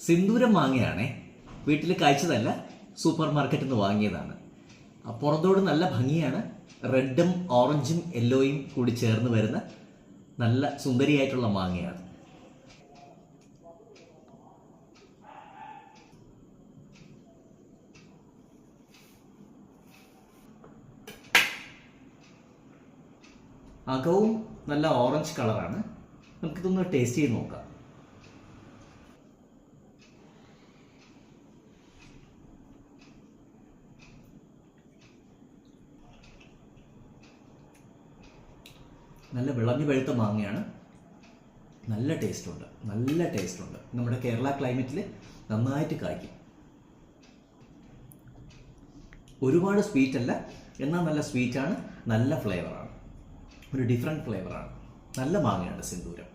സിന്ദൂരം മാങ്ങയാണേ. വീട്ടിൽ കായ്ച്ചതല്ല, സൂപ്പർ മാർക്കറ്റിൽ നിന്ന് വാങ്ങിയതാണ്. പുറത്തോട് നല്ല ഭംഗിയാണ്. റെഡും ഓറഞ്ചും യെല്ലോയും കൂടി ചേർന്ന് വരുന്ന നല്ല സുന്ദരിയായിട്ടുള്ള മാങ്ങയാണ്. അകവും നല്ല ഓറഞ്ച് കളറാണ്. നമുക്കിതൊന്ന് ടേസ്റ്റ് ചെയ്ത് നോക്കാം. നല്ല വിളഞ്ഞു പഴുത്ത മാങ്ങയാണ്. നല്ല ടേസ്റ്റ് ഉണ്ട്. നമ്മുടെ കേരള ക്ലൈമറ്റിൽ നന്നായിട്ട് കായ്ക്കും. ഒരുപാട് സ്വീറ്റ് അല്ല, എന്നാൽ നല്ല സ്വീറ്റാണ്. നല്ല ഫ്ലേവറാണ്. ഒരു ഡിഫറെൻറ്റ് ഫ്ലേവറാണ്. നല്ല മാങ്ങയാണ് സിന്ദൂരം.